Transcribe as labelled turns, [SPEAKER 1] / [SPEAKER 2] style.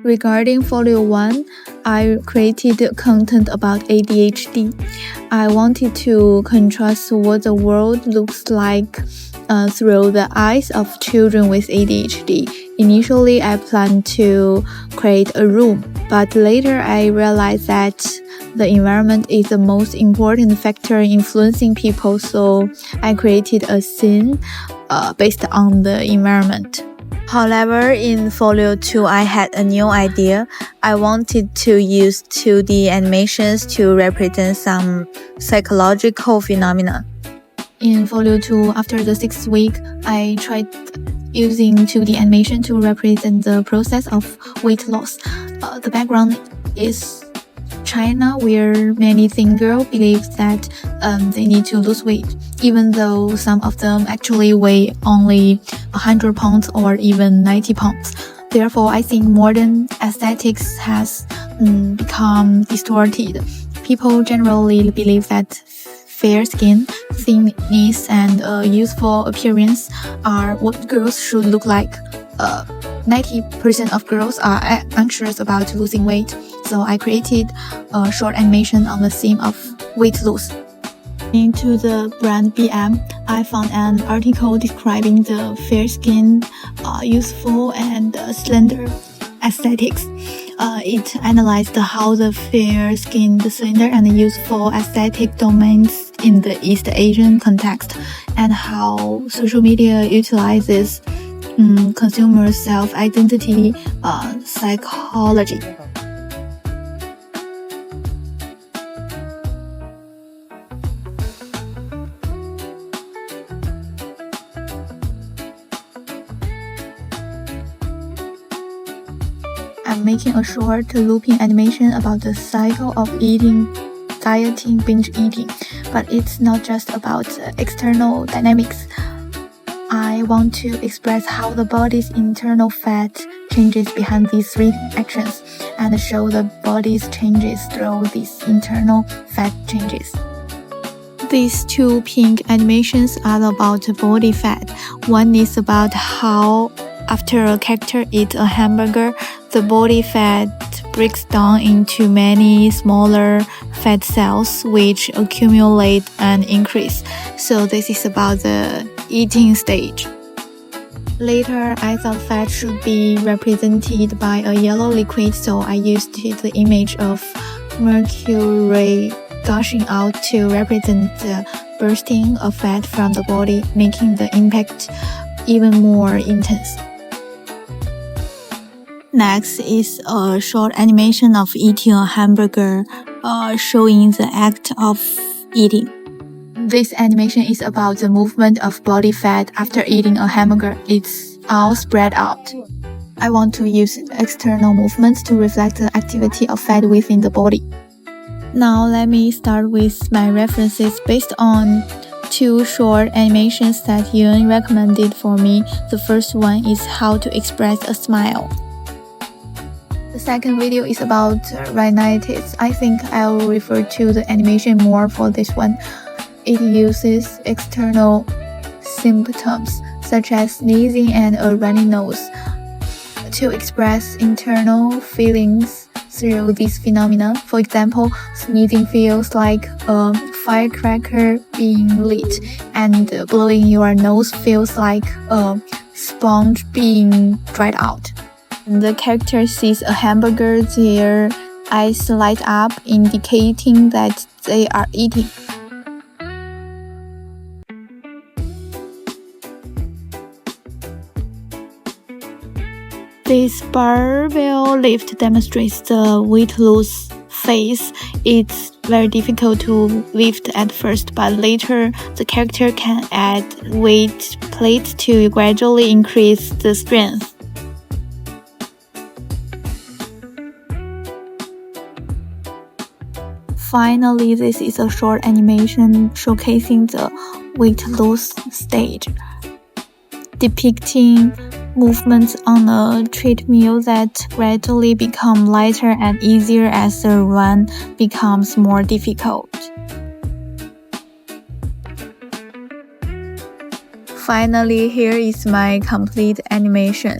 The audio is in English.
[SPEAKER 1] Regarding Folio 1, I created content about ADHD. I wanted to contrast what the world looks like through the eyes of children with ADHD. Initially, I planned to create a room, but later I realized that the environment is the most important factor influencing people, so I created a scene based on the environment. However, in Folio 2, I had a new idea. I wanted to use 2D animations to represent some psychological phenomena. In Folio 2, after the 6th week, I tried using 2D animation to represent the process of weight loss. The background is China, where many thin girls believe that they need to lose weight, even though some of them actually weigh only 100 pounds or even 90 pounds. Therefore, I think modern aesthetics has become distorted. People generally believe that fair skin, thinness, and youthful appearance are what girls should look like. 90% of girls are anxious about losing weight, so I created a short animation on the theme of weight loss. Into the brand BM, I found an article describing the fair skin, youthful and slender aesthetics. It analyzed how the fair skinned, slender, and youthful aesthetic dominates in the East Asian context, and how social media utilizes consumer self-identity psychology. I'm making a short looping animation about the cycle of eating, dieting, binge eating, but it's not just about external dynamics. I want to express how the body's internal fat changes behind these three actions and show the body's changes through these internal fat changes. These two pink animations are about body fat. One is about how after a character eats a hamburger, the body fat breaks down into many smaller fat cells which accumulate and increase. So this is about the eating stage. Later, I thought fat should be represented by a yellow liquid, so I used the image of mercury gushing out to represent the bursting of fat from the body, making the impact even more intense. Next is a short animation of eating a hamburger, showing the act of eating. This animation is about the movement of body fat after eating a hamburger. It's all spread out. I want to use external movements to reflect the activity of fat within the body. Now let me start with my references based on two short animations that Yun recommended for me. The first one is how to express a smile. The second video is about rhinitis. I think I'll refer to the animation more for this one. It uses external symptoms such as sneezing and a runny nose to express internal feelings through these phenomena. For example, sneezing feels like a firecracker being lit, and blowing your nose feels like a sponge being dried out. The character sees a hamburger, their eyes light up, indicating that they are eating. This barbell lift demonstrates the weight loss phase. It's very difficult to lift at first, but later the character can add weight plates to gradually increase the strength. Finally, this is a short animation showcasing the weight loss stage, depicting movements on a treadmill that gradually become lighter and easier as the run becomes more difficult. Finally, here is my complete animation.